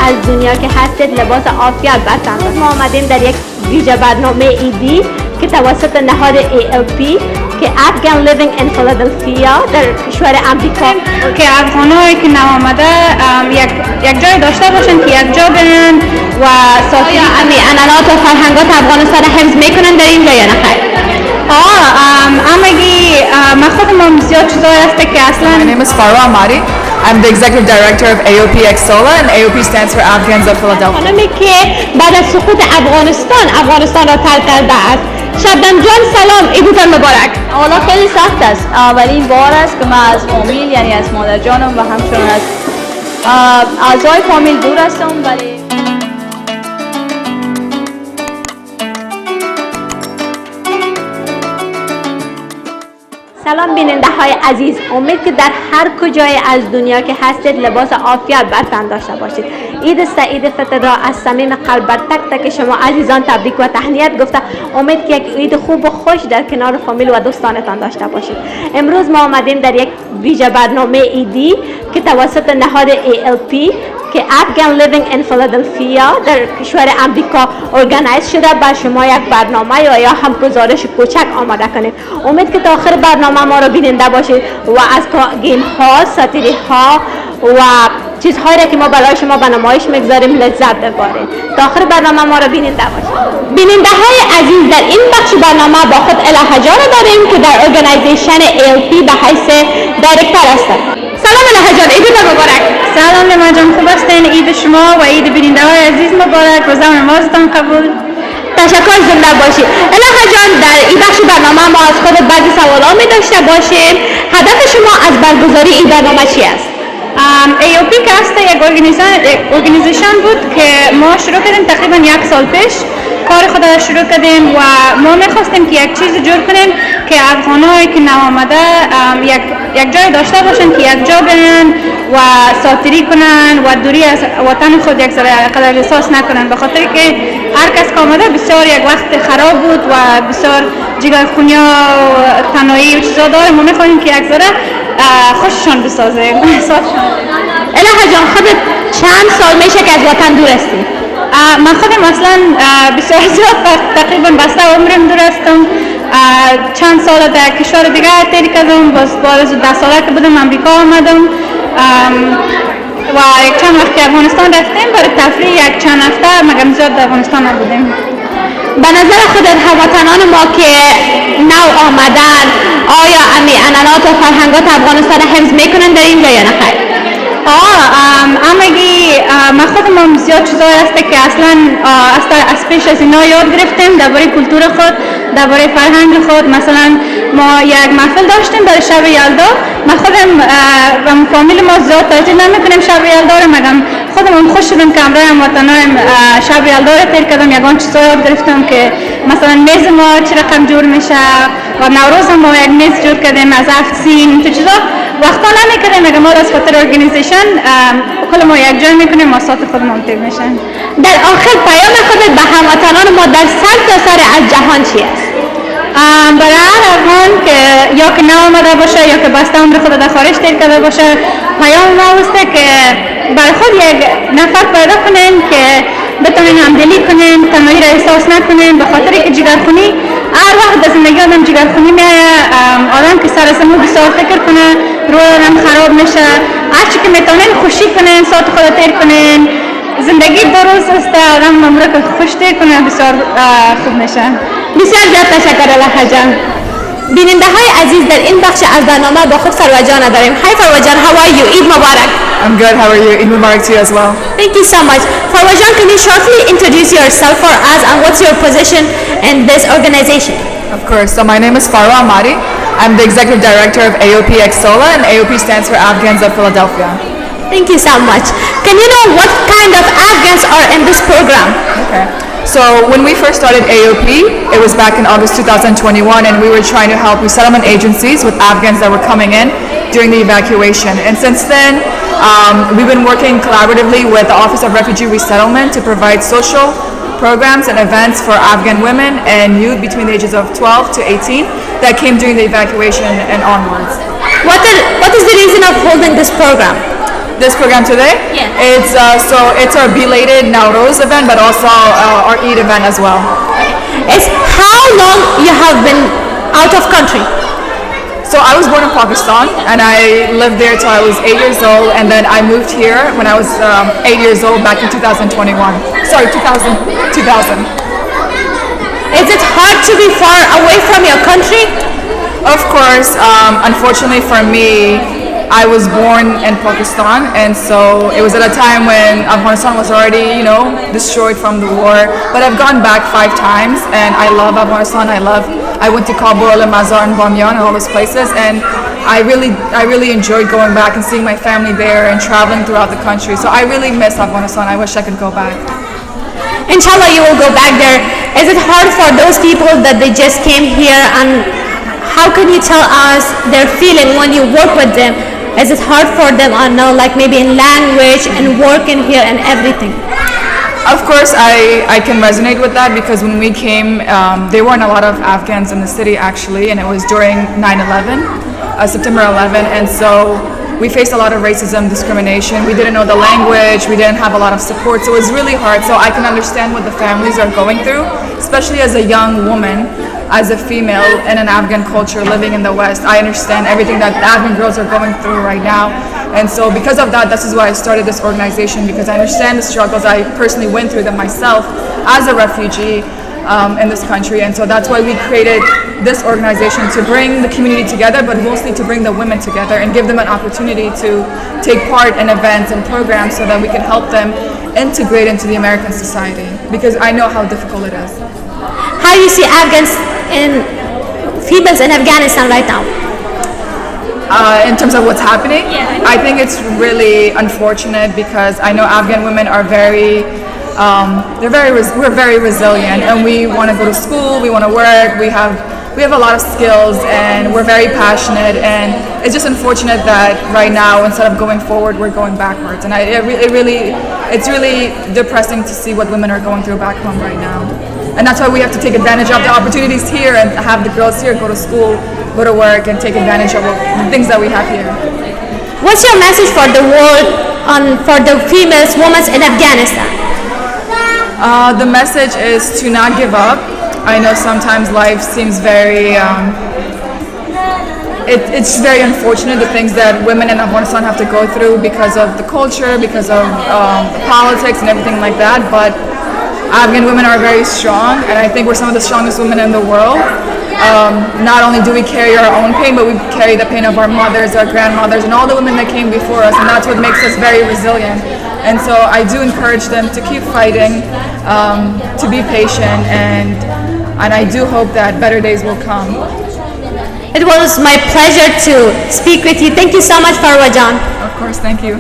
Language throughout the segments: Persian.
از دنیا که هستید لباس عافیت بر تن داشته. ما آمدیم در یک ویژه برنامه عیدی که توسط نهاد ALP که Afghan Living in Philadelphia در کشور امریکا که افغانایی که نوآمده یک جای داشته باشن که یک جا برن و آیا عنعنات و فرهنگات افغانستان حفظ میکنن در اینجا یا نه خیر؟ همگی من خودم زیاد چیزایی هست که اصلا. My name is Amari. I'm the executive director of AOP Exola, and AOP stands for Afghans of Philadelphia. خانمی که بعد از سقوط افغانستان را ترک کرده است. شبنم جان سلام، عیدتان مبارک. حالا خیلی سخت است، اولین بار است که من از فامیل یعنی از مادر جانم و همچنین از اعضای فامیل دور هستم، ولی سلام بیننده های عزیز، امید که در هر کجای از دنیا که هستید لباس عافیت بر تن داشته باشید. عید سعید فطر را از صمیم قلب بر تک تک شما عزیزان تبریک و تهنیت گفته. امید که یک عید خوب و خوش در کنار فامیل و دوستانتان داشته باشید. امروز ما آمدیم در یک ویژه برنامه عیدی که توسط نهاد ALP که Afghan Living in Philadelphia در کشور امریکا ارگانایز شده بر شما یک برنامه یا هم گزارش کوچک آماده کنیم. امید که تا آخر برنامه ما را بیننده باشید و از گیم ها، ساتیری ها و چیزهایی را که ما برای شما به نمایش میگذاریم لذت ببرید. تا آخر برنامه ما را بیننده باشید. بیننده های عزیز، در این بخش برنامه با خود الهه را داریم که در ارگانایزیشن ALP به حیث دایرکتور هستند. سلام الهه جان، عیدتان مبارک. سلام نماد جان، خوب هستین؟ عید شما و عید بیننده های عزیز مبارک. روزه و نمازتان قبول. تشکر، زنده باشید. الهه جان، در این بخش برنامه ما از خود بعضی سوالا می داشته باشیم. هدف شما از برگزاری این برنامه چی است؟ AOP که هست یک ارگانیزیشن بود که ما شروع کردیم تقریبا یک سال پیش. کار خود را شروع کردیم و ما میخواستیم که یک چیز جور کنیم که افغانایی که نوآمده یک جای داشته باشن که یک جا برن و ساتیری کنن و دوری از وطن خود یک ذره قدر احساس نکنن، به خاطر که هر کس که آمده بسیار یک وقت خراب بود و بسیار جگرخونی و تنهایی و چیزا داره. ما میخوایم که یک ذره خوششان بسازیم. الهه جان، خودت چند سال میشه که از وطن دور هستی؟ من خودم اصلا بسیار زیاد تقریبا بسته عمرم دور هستم. چند سال در کشور دیگه تیر کردم، باز بعد از 10 ساله که بودم امریکا آمدم و یک چند وقت که افغانستان رفتیم برای تفریح، یک چند هفته، مگر زیاد در افغانستان نبودیم. به نظر خودت هموطنان ما که نو آمدن آیا عنعنات و فرهنگات افغانستان حفظ میکنن در اینجا یا نه خیر؟ همگی من خودم زیاد چیزایی هست که اصلا از پیش از اینا یاد گرفتیم درباره کلتور خود، درباره فرهنگ خود. مثلا ما یک محفل داشتیم برای شب یلدا. من خودم و فامیل ما زیاد توجه نمیکنیم شب یلدا رو، مگر خودم خوش شدم که امروز هموطنان شب یلدا رو تیر کردم. یگان چیزا یاد گرفتم که مثلا میز ما چه رقم جور میشه و نوروز ما یک میز جور کردیم از 7 سین تو چیزا وقتا نمیکردیم، مگر ما از خاطر ارگانیزیشن کل ما یک جای میکنیم و ساعت خودمون تیر میشن. در آخر پیام خودت به هموطنان ما در سرتاسر از جهان چی است؟ برای هر افغان که یا که نآمده باشه یا که بسته عمر خود در خارج تیر کرده باشه، پیام ما هسته که برای خود یک نفر پیدا کنین که بتونین همدلی کنین، تنهایی را احساس نکنین، به خاطر که جگرخونی هر وقت در زندگی آدم جگرخونی میایه. آدم که سر سمو بسیار فکر کنه، روی آدم خراب میشه. هرچی که میتونین خوشی کنین، ساعت خود تیر کنین. زندگی درست است، آدم عمره که خوش تیر کنه بسیار خوب میشه. بسیار زیاد تشکر الهه جان. بیننده های عزیز، در این بخش از برنامه با خود فروا جان داریم. Hi فروا جان, how are you? عید مبارک. I'm good. How are you? Eid Mubarak to you as well. Thank you so much. Farwa Jan, can you shortly introduce yourself for us and what's your position in this organization? Of course. So my name is Amari. I'm the executive director of AOP Exola, and AOP stands for Afghans of Philadelphia. Thank you so much. Can you know what kind of Afghans are in this program? Okay. So when we first started AOP, it was back in August 2021, and we were trying to help resettlement agencies with Afghans that were coming in during the evacuation. And since then, we've been working collaboratively with the Office of Refugee Resettlement to provide social programs and events for Afghan women and youth between the ages of 12 to 18 that came during the evacuation and onwards. What is the reason of holding this program? This program today? Yeah. It's our belated Nowruz event, but also our Eid event as well. It's how long you have been out of country? So I was born in Pakistan, and I lived there till I was 8 years old, and then I moved here when I was 8 years old back in 2021. Sorry, 2000. Is it hard to be far away from your country? Of course, unfortunately for me, I was born in Pakistan, and so it was at a time when Afghanistan was already, destroyed from the war. But I've gone back 5 times, and I love Afghanistan. I went to Kabul and Mazar and Bamyan and all those places, and I really enjoyed going back and seeing my family there and traveling throughout the country. So I really miss Afghanistan. I wish I could go back. Inshallah, you will go back there. Is it hard for those people that they just came here, and how can you tell us their feeling when you work with them? Is it hard for them, I know, like maybe in language and working here and everything? Of course, I can resonate with that because when we came, there weren't a lot of Afghans in the city actually, and it was during 9/11, September 11, and so we faced a lot of racism, discrimination. We didn't know the language, we didn't have a lot of support, so it was really hard. So I can understand what the families are going through, especially as a young woman, as a female in an Afghan culture living in the West. I understand everything that the Afghan girls are going through right now. And so because of that, this is why I started this organization, because I understand the struggles. I personally went through them myself as a refugee in this country. And so that's why we created this organization, to bring the community together, but mostly to bring the women together and give them an opportunity to take part in events and programs so that we can help them integrate into the American society, because I know how difficult it is. How you see Afghans in females in Afghanistan right now? In terms of what's happening, I think it's really unfortunate because I know Afghan women are we're very resilient, and we want to go to school, we want to work, we have a lot of skills, and we're very passionate, and it's just unfortunate that right now, instead of going forward, we're going backwards, and it's really depressing to see what women are going through back home right now. And that's why we have to take advantage of the opportunities here and have the girls here go to school, go to work, and take advantage of the things that we have here. What's your message for the world for the females, women in Afghanistan? The message is to not give up. I know sometimes life seems very, it's very unfortunate, the things that women in Afghanistan have to go through because of the culture, because of the politics and everything like that. But Afghan women are very strong, and I think we're some of the strongest women in the world. Not only do we carry our own pain, but we carry the pain of our mothers, our grandmothers, and all the women that came before us, and that's what makes us very resilient. And so I do encourage them to keep fighting, to be patient, and I do hope that better days will come. It was my pleasure to speak with you. Thank you so much, Farwa Jan. Of course, thank you.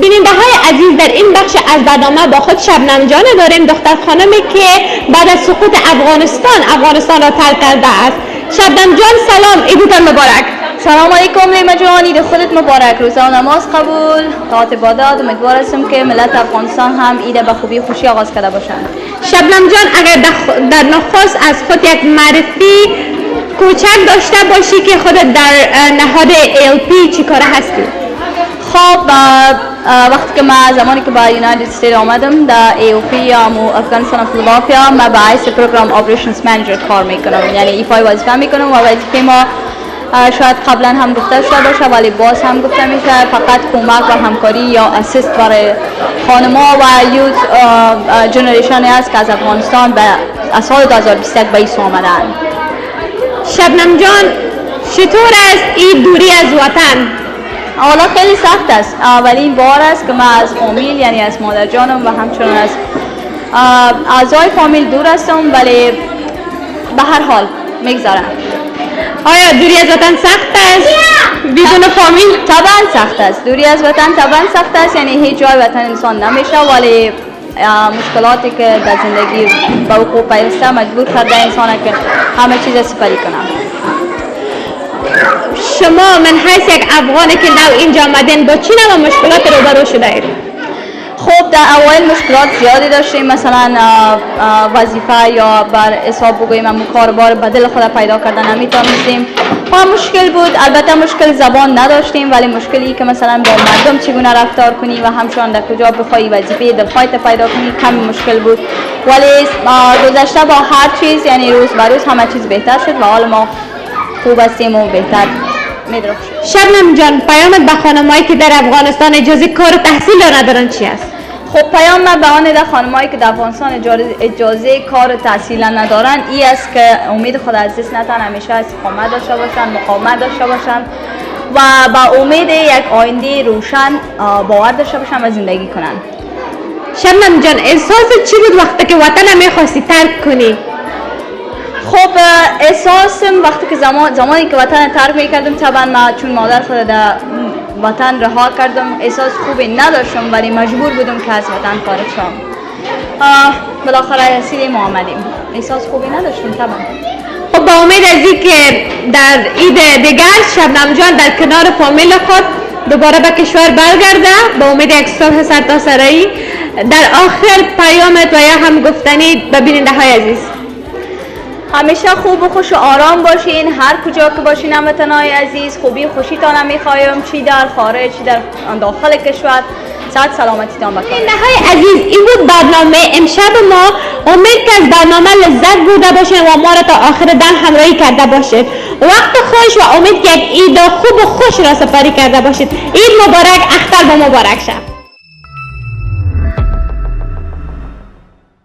بیننده‌های عزیز، در این بخش از برنامه با خود شبنم جان داریم، دختر خانمی که بعد از سقوط افغانستان را ترک کرده است. شبنم جان سلام، عیدتان مبارک. سلام علیکم لیما جان، عید خودت مبارک، روزا و نماز قبول، طاعت عبادات. امیدوار هستم که ملت افغانستان هم عید به خوبی خوشی آغاز کرده باشند. شبنم جان، اگر در نخست از خود یک معرفی کوچک داشته باشی که خودت در نهاد ALP چی کاره هستی؟ خب وقتی که من زمانی که به یونایتد استیت آمدم در AOP یا افغانستان و فیلادلفیا، من به حیث پروگرام آپریشنز منیجر کار میکنم، یعنی ایفای وظیفه میکنم و وظیفه ما شاید قبلا هم گفته شده باشه ولی باز هم گفته میشه، فقط کمک و همکاری یا اسیست برای خانم‌ها و یوت جنریشنی است که از افغانستان به سال 2021 به ایسو آمدن. شبنم جان، چطور است این دوری از وطن؟ حالا خیلی سخت است. اولین بار است که من از فامیل، یعنی از مادر جانم و همچنان از اعضای فامیل دور هستم، ولی به هر حال میگذارم. آیا دوری از وطن سخت است؟ بدون فامیل؟ طبعا سخت است. دوری از وطن طبعا سخت است، یعنی هیچ جای وطن انسان نمیشه، ولی مشکلاتی که در زندگی به وقوع پیوسته مجبور کرده انسان که همه چیز سپری کنه. شما من حیث یک افغانی که نو اینجا آمدین با چی نوع مشکلات روبرو شده اید؟ خب در اول مشکلات زیادی داشتیم، مثلا وظیفه یا بر حساب بگوییم همون کاربار بدل خود پیدا کردن نمیتونستیم. مشکل بود. البته مشکل زبان نداشتیم، ولی مشکلی که مثلا با مردم چگونه رفتار کنی و همچنان در کجا بخوای وظیفه دلخواهت پیدا کنی کمی مشکل بود. ولی گذشته با هر چیز، یعنی روز به روز همه چیز بهتر شد و حال ما خوب هستیم و بهتر می‌درخشیم. شبنم جان، پیامت به خانمایی که در افغانستان اجازه کار و تحصیل ندارن چی است؟ خب پیام من به آن ده خانمایی که در افغانستان اجازه کار و تحصیل ندارن این است که امید خود از دست ندن، همیشه استقامت داشته باشن، مقاومت داشته باشن و با امید یک آینده روشن باور داشته باشن و زندگی کنن. شبنم جان، احساست چی بود وقتی که وطن میخواستی ترک کنی؟ خب احساسم وقتی که زمانی که وطن ترک میکردم، طبعا من چون مادر خود در وطن رها کردم احساس خوبی نداشتم، ولی مجبور بودم که از وطن خارج شم. بالاخره رسیدیم و آمدیم. احساس خوبی نداشتم طبعا. خب با امید از این که در عید دیگر شبنم جان در کنار فامیل خود دوباره به کشور برگرده، با امید یک صلح سرتاسرایی. در آخر پیامت و یا هم گفتنی به بیننده های عزیز؟ همیشه خوب و خوش و آرام باشین، هر کجا که باشین هموطنای عزیز. خوبی خوشیتان میخوایم، چی در خارج چی در داخل کشور. صحت سلامتیتان بخیر. بیننده‌های عزیز، این بود برنامه امشب ما. امید که از برنامه لذت برده باشین و ما را تا آخر دم همراهی کرده باشید. وقت خوش و امید که یک عید خوب و خوش را سپری کرده باشید. عید مبارک، اختر با مبارک شب.